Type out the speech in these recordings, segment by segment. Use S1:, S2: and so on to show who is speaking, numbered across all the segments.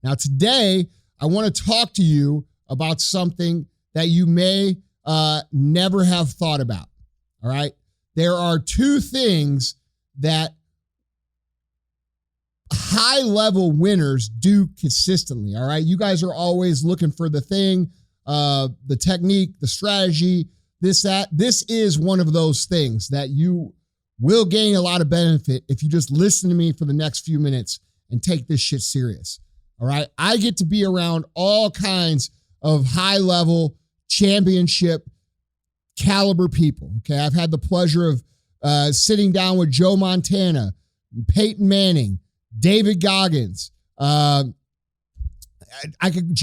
S1: Now, today, I want to talk to you about something that you may never have thought about, all right? There are two things that high-level winners do consistently, all right? You guys are always looking for the thing, the technique, the strategy, this, that. This is one of those things that you will gain a lot of benefit if you just listen to me for the next few minutes and take this shit serious, all right? I get to be around all kinds of high-level championship caliber people, okay? I've had the pleasure of sitting down with Joe Montana, Peyton Manning, David Goggins, I could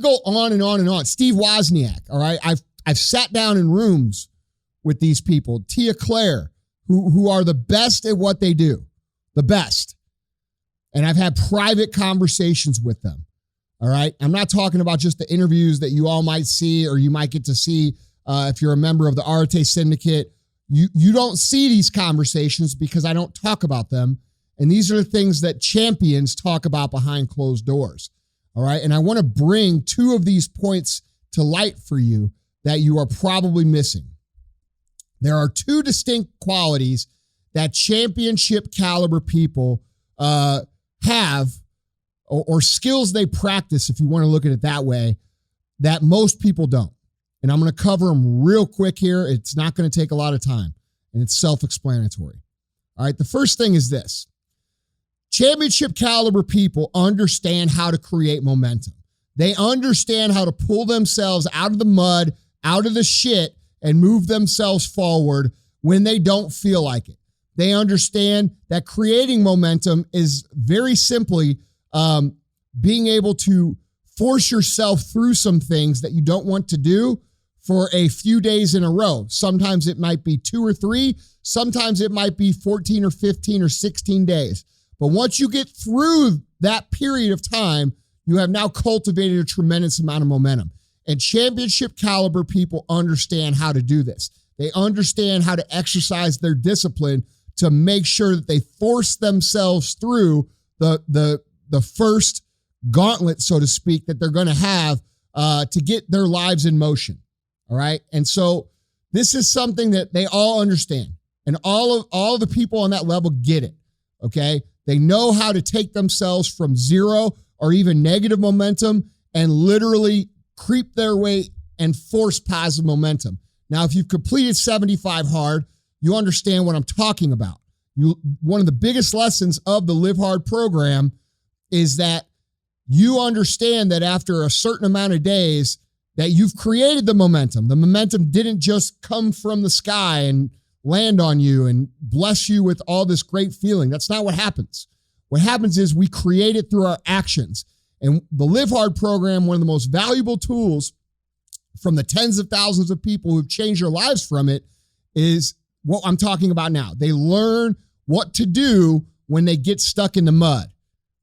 S1: go on and on and on. Steve Wozniak, all right? I've sat down in rooms with these people, Tia Claire, who are the best at what they do, the best. And I've had private conversations with them, all right? I'm not talking about just the interviews that you all might see or you might get to see if you're a member of the Arte Syndicate. You don't see these conversations because I don't talk about them. And these are the things that champions talk about behind closed doors, all right? And I want to bring two of these points to light for you that you are probably missing. There are two distinct qualities that championship caliber people have, or skills they practice, if you want to look at it that way, that most people don't. And I'm going to cover them real quick here. It's not going to take a lot of time, and it's self-explanatory. All right, the first thing is this. Championship caliber people understand how to create momentum. They understand how to pull themselves out of the mud, out of the shit, and move themselves forward when they don't feel like it. They understand that creating momentum is very simply being able to force yourself through some things that you don't want to do for a few days in a row. Sometimes it might be 2 or 3. Sometimes it might be 14 or 15 or 16 days. But once you get through that period of time, you have now cultivated a tremendous amount of momentum. And championship caliber people understand how to do this. They understand how to exercise their discipline to make sure that they force themselves through the first gauntlet, so to speak, that they're going to have to get their lives in motion. All right. And so this is something that they all understand. And all of the people on that level get it. Okay. They know how to take themselves from zero or even negative momentum and literally creep their way and force positive momentum. Now, if you've completed 75 hard, you understand what I'm talking about. One of the biggest lessons of the Live Hard program is that you understand that after a certain amount of days that you've created the momentum. The momentum didn't just come from the sky and land on you and bless you with all this great feeling. That's not what happens. What happens is we create it through our actions. And the Live Hard program, one of the most valuable tools from the tens of thousands of people who've changed their lives from it, is what I'm talking about now. They learn what to do when they get stuck in the mud,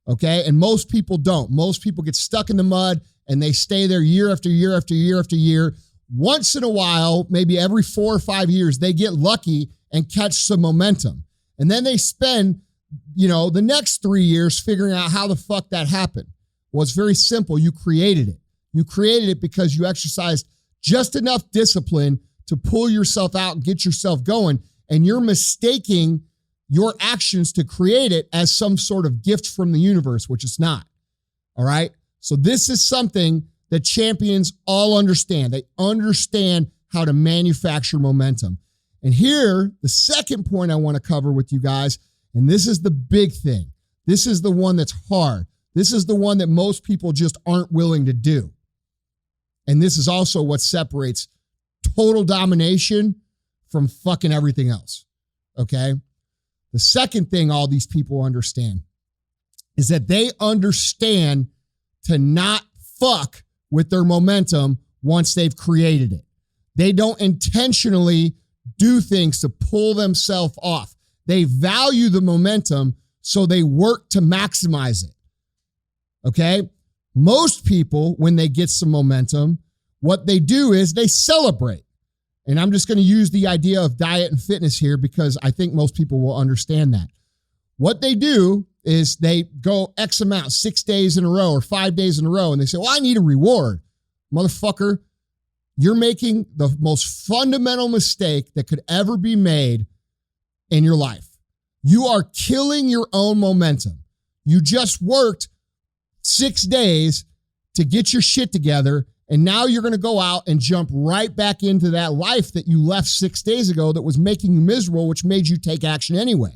S1: okay? And most people don't. Most people get stuck in the mud and they stay there year after year after year after year. Once in a while, maybe every 4 or 5 years, they get lucky and catch some momentum. And then they spend, the next 3 years figuring out how the fuck that happened. Well, it's very simple. You created it. You created it because you exercised just enough discipline to pull yourself out and get yourself going. And you're mistaking your actions to create it as some sort of gift from the universe, which it's not. All right. So this is something that champions all understand. They understand how to manufacture momentum. And here, the second point I want to cover with you guys, and this is the big thing. This is the one that's hard. This is the one that most people just aren't willing to do. And this is also what separates total domination from fucking everything else. Okay? The second thing all these people understand is that they understand to not fuck with their momentum once they've created it. They don't intentionally do things to pull themselves off. They value the momentum, so they work to maximize it. Okay? Most people, when they get some momentum, what they do is they celebrate. And I'm just going to use the idea of diet and fitness here because I think most people will understand that. What they do is they go X amount, 6 days in a row or 5 days in a row, and they say, well, I need a reward. Motherfucker, you're making the most fundamental mistake that could ever be made in your life. You are killing your own momentum. You just worked 6 days to get your shit together, and now you're going to go out and jump right back into that life that you left 6 days ago that was making you miserable, which made you take action anyway.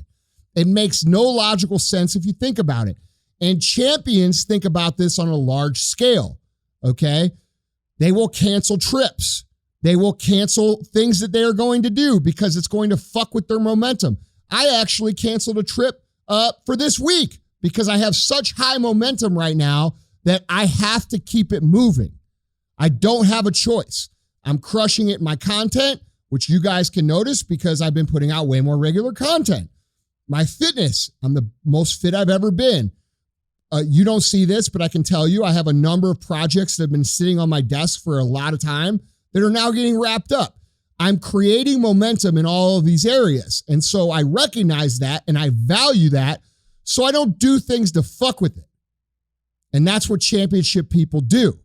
S1: It makes no logical sense if you think about it. And champions think about this on a large scale, okay? They will cancel trips. They will cancel things that they are going to do because it's going to fuck with their momentum. I actually canceled a trip for this week because I have such high momentum right now that I have to keep it moving. I don't have a choice. I'm crushing it in my content, which you guys can notice because I've been putting out way more regular content. My fitness, I'm the most fit I've ever been. You don't see this, but I can tell you I have a number of projects that have been sitting on my desk for a lot of time that are now getting wrapped up. I'm creating momentum in all of these areas. And so I recognize that and I value that. So I don't do things to fuck with it. And that's what championship people do.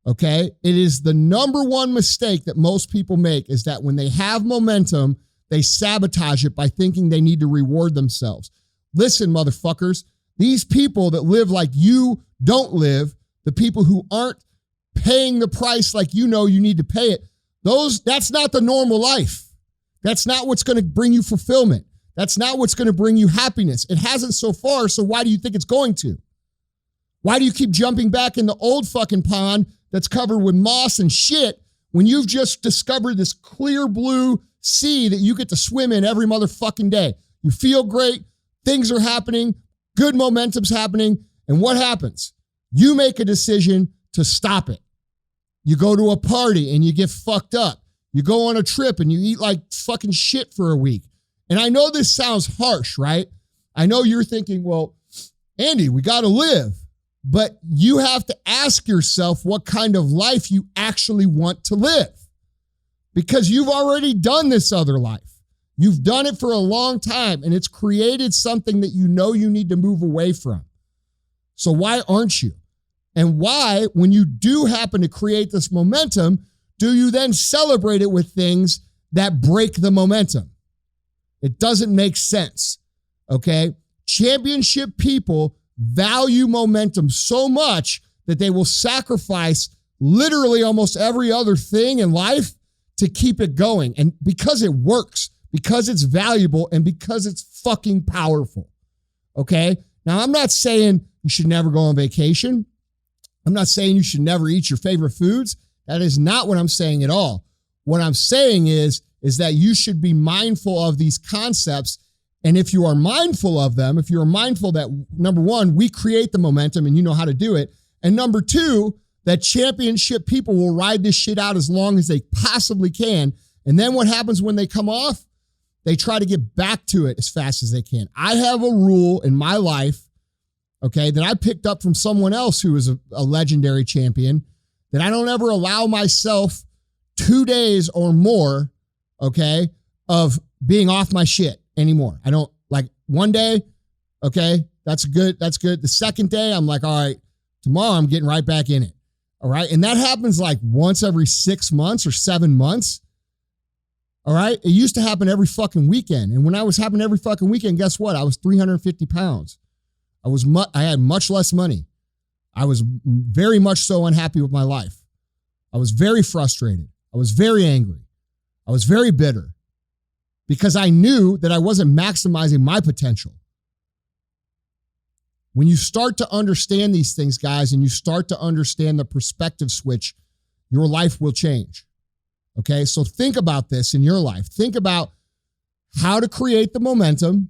S1: Okay. It is the number one mistake that most people make is that when they have momentum, they sabotage it by thinking they need to reward themselves. Listen, motherfuckers, these people that live like you don't live, the people who aren't paying the price like you know you need to pay it, that's not the normal life. That's not what's going to bring you fulfillment. That's not what's going to bring you happiness. It hasn't so far, so why do you think it's going to? Why do you keep jumping back in the old fucking pond that's covered with moss and shit when you've just discovered this clear blue sea that you get to swim in every motherfucking day? You feel great. Things are happening. Good momentum's happening. And what happens? You make a decision to stop it. You go to a party and you get fucked up. You go on a trip and you eat like fucking shit for a week. And I know this sounds harsh, right? I know you're thinking, well, Andy, we got to live. But you have to ask yourself what kind of life you actually want to live. Because you've already done this other life. You've done it for a long time and it's created something that you know you need to move away from. So why aren't you? And why, when you do happen to create this momentum, do you then celebrate it with things that break the momentum? It doesn't make sense, okay? Championship people value momentum so much that they will sacrifice literally almost every other thing in life to keep it going. And because it works, because it's valuable, and because it's fucking powerful, okay? Now, I'm not saying you should never go on vacation. I'm not saying you should never eat your favorite foods. That is not what I'm saying at all. What I'm saying is that you should be mindful of these concepts. And if you are mindful of them, if you're mindful that, number one, we create the momentum and you know how to do it. And number two, that championship people will ride this shit out as long as they possibly can. And then what happens when they come off? They try to get back to it as fast as they can. I have a rule in my life, okay, that I picked up from someone else who is a legendary champion, that I don't ever allow myself 2 days or more, okay, of being off my shit anymore. I don't, like, one day, okay, that's good. The second day, I'm like, all right, tomorrow I'm getting right back in it. All right. And that happens like once every 6 months or 7 months. All right. It used to happen every fucking weekend. And when I was happening every fucking weekend, guess what? I was 350 pounds. I had much less money. I was very much so unhappy with my life. I was very frustrated. I was very angry. I was very bitter because I knew that I wasn't maximizing my potential. When you start to understand these things, guys, and you start to understand the perspective switch, your life will change. Okay, so think about this in your life. Think about how to create the momentum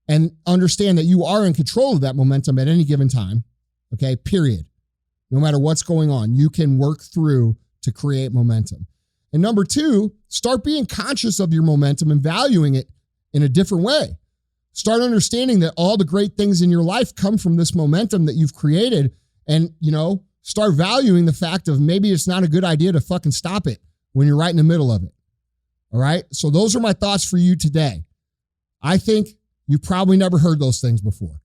S1: and understand that you are in control of that momentum at any given time. Okay, period. No matter what's going on, you can work through to create momentum. And number two, start being conscious of your momentum and valuing it in a different way. Start understanding that all the great things in your life come from this momentum that you've created, and, start valuing the fact of maybe it's not a good idea to fucking stop it when you're right in the middle of it. All right. So those are my thoughts for you today. I think you probably never heard those things before.